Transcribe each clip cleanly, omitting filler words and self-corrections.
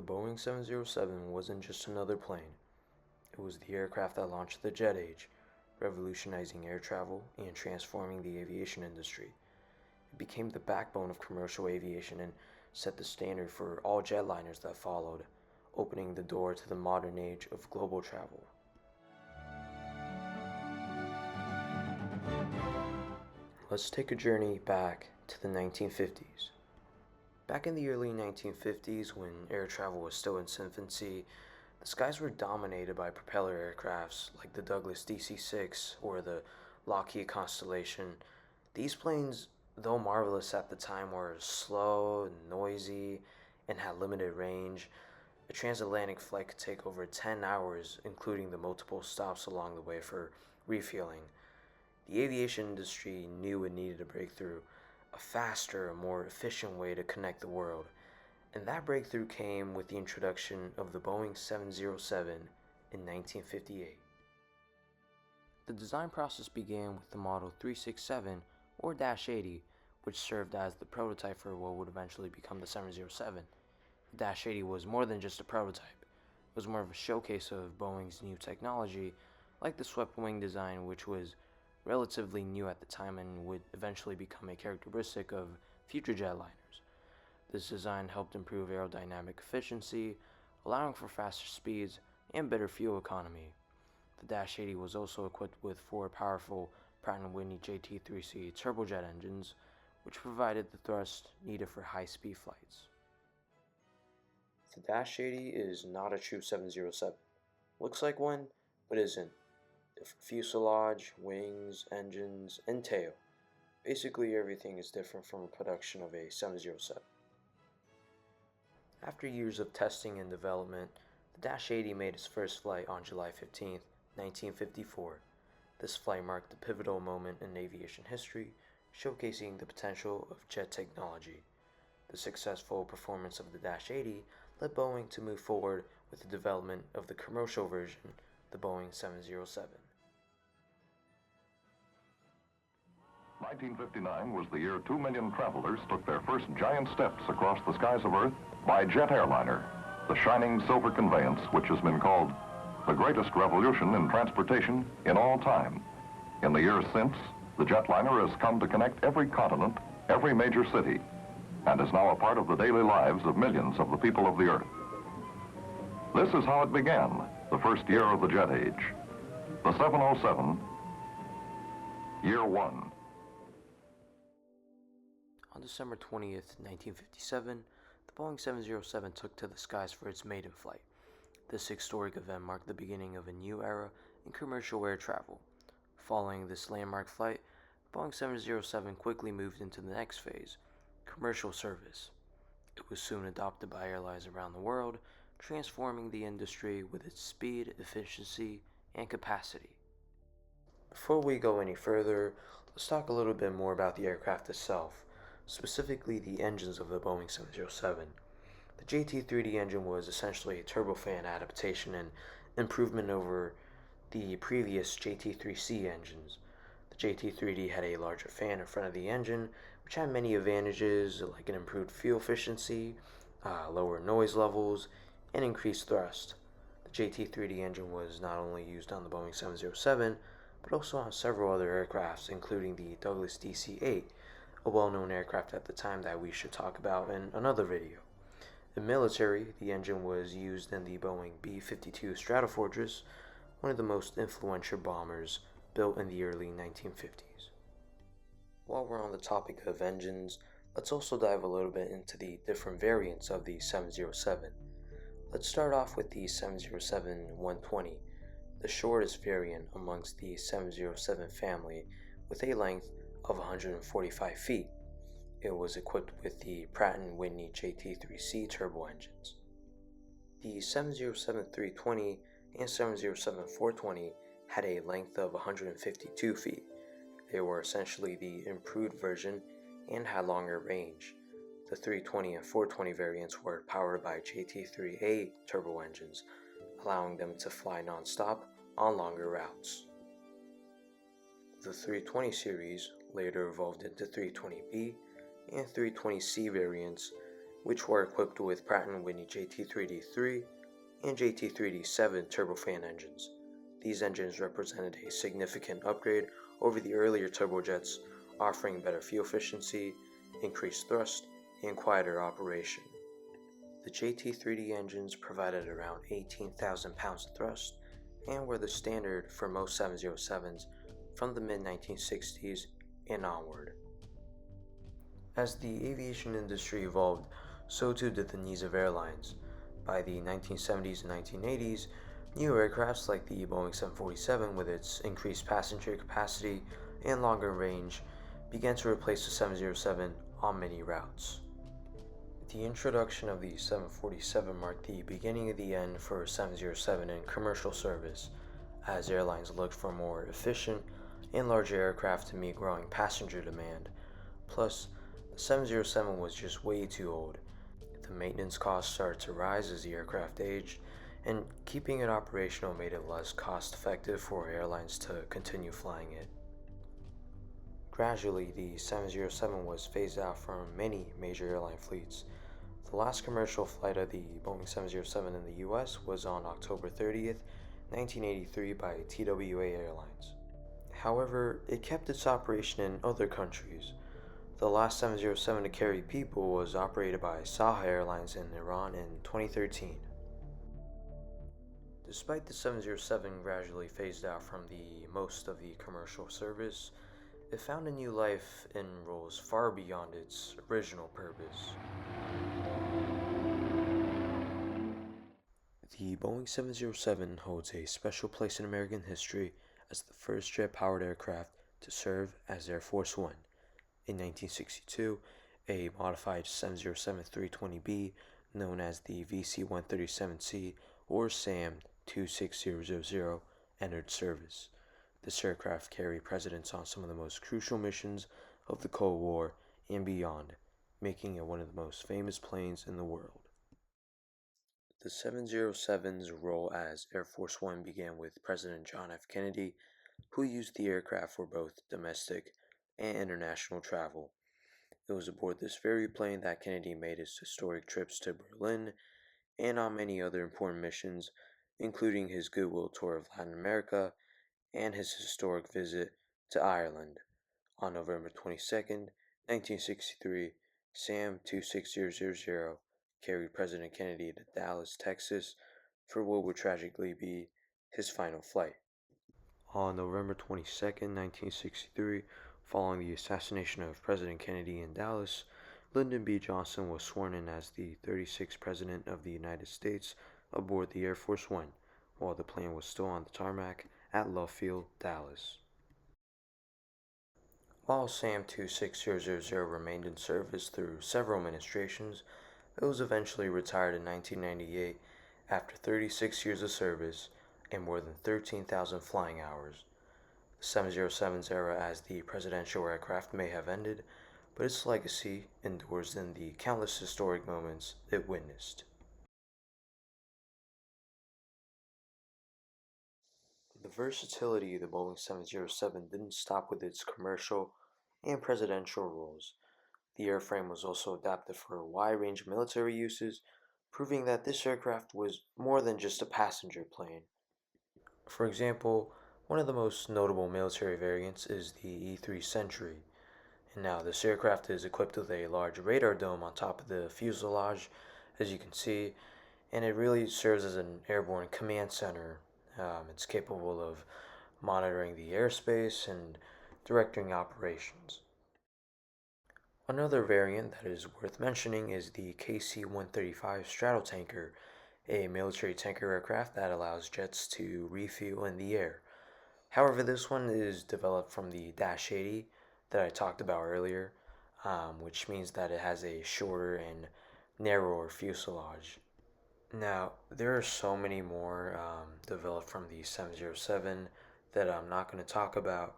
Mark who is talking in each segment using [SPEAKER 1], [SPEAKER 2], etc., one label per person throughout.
[SPEAKER 1] Boeing 707 wasn't just another plane. It was the aircraft that launched the jet age, revolutionizing air travel and transforming the aviation industry. It became the backbone of commercial aviation and set the standard for all jetliners that followed, opening the door to the modern age of global travel. Let's take a journey back to the 1950s. Back in the early 1950s, when air travel was still in its infancy, the skies were dominated by propeller aircrafts like the Douglas DC-6 or the Lockheed Constellation. These planes, though marvelous at the time, were slow, noisy, and had limited range. A transatlantic flight could take over 10 hours, including the multiple stops along the way for refueling. The aviation industry knew it needed a breakthrough, a faster, more efficient way to connect the world, and that breakthrough came with the introduction of the Boeing 707 in 1958. The design process began with the Model 367 or Dash 80, which served as the prototype for what would eventually become the 707. The Dash 80 was more than just a prototype. It was more of a showcase of Boeing's new technology, like the swept wing design, which was relatively new at the time and would eventually become a characteristic of future jetliners. This design helped improve aerodynamic efficiency, allowing for faster speeds and better fuel economy. The Dash 80 was also equipped with four powerful Pratt & Whitney JT3C turbojet engines, which provided the thrust needed for high-speed flights. The Dash 80 is not a true 707. Looks like one, but isn't. Different fuselage, wings, engines, and tail. Basically everything is different from a production of a 707. After years of testing and development, the Dash 80 made its first flight on July 15, 1954. This flight marked a pivotal moment in aviation history, showcasing the potential of jet technology. The successful performance of the Dash 80 led Boeing to move forward with the development of the commercial version, the Boeing 707.
[SPEAKER 2] 1959 was the year 2 million travelers took their first giant steps across the skies of Earth by jet airliner, the shining silver conveyance which has been called the greatest revolution in transportation in all time. In the years since, the jetliner has come to connect every continent, every major city, and is now a part of the daily lives of millions of the people of the Earth. This is how it began, the first year of the jet age. The 707, Year 1.
[SPEAKER 1] On December 20th, 1957, the Boeing 707 took to the skies for its maiden flight. This historic event marked the beginning of a new era in commercial air travel. Following this landmark flight, the Boeing 707 quickly moved into the next phase, commercial service. It was soon adopted by airlines around the world, transforming the industry with its speed, efficiency, and capacity. Before we go any further, let's talk a little bit more about the aircraft itself, specifically the engines of the Boeing 707. The JT3D engine was essentially a turbofan adaptation and improvement over the previous JT3C engines. The JT3D had a larger fan in front of the engine, which had many advantages like an improved fuel efficiency, lower noise levels, and increased thrust. The JT3D engine was not only used on the Boeing 707, but also on several other aircrafts, including the Douglas DC-8, a well-known aircraft at the time that we should talk about in another video. In military, the engine was used in the Boeing B-52 Stratofortress, one of the most influential bombers built in the early 1950s. While we're on the topic of engines, let's also dive a little bit into the different variants of the 707. Let's start off with the 707-120, the shortest variant amongst the 707 family with a length of 145 feet. It was equipped with the Pratt & Whitney JT3C turbo engines. The 707-320 and 707-420 had a length of 152 feet. They were essentially the improved version and had longer range. The 320 and 420 variants were powered by JT3A turbo engines, allowing them to fly non-stop on longer routes. The 320 series later evolved into 320B and 320C variants, which were equipped with Pratt & Whitney JT3D3 and JT3D7 turbofan engines. These engines represented a significant upgrade over the earlier turbojets, offering better fuel efficiency, increased thrust, and quieter operation. The JT3D engines provided around 18,000 pounds of thrust and were the standard for most 707s from the mid-1960s and onward. As the aviation industry evolved, so too did the needs of airlines. By the 1970s and 1980s, new aircrafts like the Boeing 747 with its increased passenger capacity and longer range began to replace the 707 on many routes. The introduction of the 747 marked the beginning of the end for 707 in commercial service, as airlines looked for more efficient and larger aircraft to meet growing passenger demand. Plus, the 707 was just way too old. The maintenance costs started to rise as the aircraft aged, and keeping it operational made it less cost effective for airlines to continue flying it. Gradually, the 707 was phased out from many major airline fleets. The last commercial flight of the Boeing 707 in the US was on October 30th, 1983 by TWA Airlines. However, it kept its operation in other countries. The last 707 to carry people was operated by Saha Airlines in Iran in 2013. Despite the 707 gradually phased out from the most of the commercial service, it found a new life in roles far beyond its original purpose. The Boeing 707 holds a special place in American history as the first jet-powered aircraft to serve as Air Force One. In 1962, a modified 707-320B, known as the VC-137C or SAM 26000, entered service. This aircraft carried presidents on some of the most crucial missions of the Cold War and beyond, making it one of the most famous planes in the world. The 707's role as Air Force One began with President John F. Kennedy, who used the aircraft for both domestic and international travel. It was aboard this very plane that Kennedy made his historic trips to Berlin and on many other important missions, including his goodwill tour of Latin America and his historic visit to Ireland. On November 22nd, 1963, SAM 26000 carried President Kennedy to Dallas, Texas, for what would tragically be his final flight. On November 22nd, 1963, following the assassination of President Kennedy in Dallas, Lyndon B. Johnson was sworn in as the 36th President of the United States aboard the Air Force One, while the plane was still on the tarmac at Love Field, Dallas. While SAM 26000 remained in service through several administrations, it was eventually retired in 1998 after 36 years of service and more than 13,000 flying hours. The 707's era as the presidential aircraft may have ended, but its legacy endures in the countless historic moments it witnessed. The versatility of the Boeing 707 didn't stop with its commercial and presidential roles. The airframe was also adapted for a wide range of military uses, proving that this aircraft was more than just a passenger plane. For example, one of the most notable military variants is the E-3 Sentry. And now this aircraft is equipped with a large radar dome on top of the fuselage, as you can see, and it really serves as an airborne command center. It's capable of monitoring the airspace and directing operations. Another variant that is worth mentioning is the KC-135 Stratotanker, a military tanker aircraft that allows jets to refuel in the air. However, this one is developed from the Dash 80 that I talked about earlier, which means that it has a shorter and narrower fuselage. Now, there are so many more developed from the 707 that I'm not going to talk about,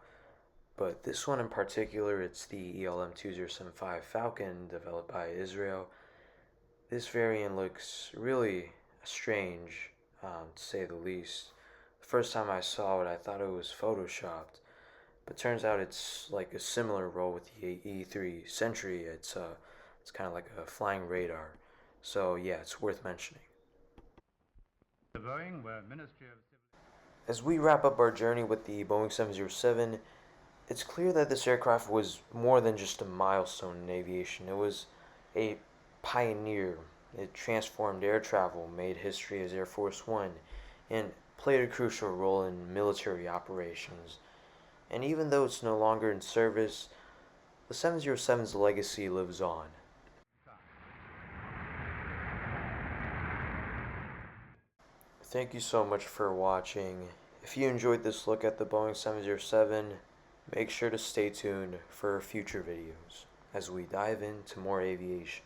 [SPEAKER 1] but this one in particular, it's the ELM 2075 Falcon developed by Israel. This variant looks really strange, to say the least. The first time I saw it, I thought it was photoshopped, but turns out it's like a similar role with the E3 Sentry. It's It's kind of like a flying radar. So yeah, it's worth mentioning.
[SPEAKER 3] The Boeing were Ministry of Civil.
[SPEAKER 1] As we wrap up our journey with the Boeing 707, it's clear that this aircraft was more than just a milestone in aviation. It was a pioneer. It transformed air travel, made history as Air Force One, and played a crucial role in military operations. And even though it's no longer in service, the 707's legacy lives on. Thank you so much for watching. If you enjoyed this look at the Boeing 707, make sure to stay tuned for future videos as we dive into more aviation.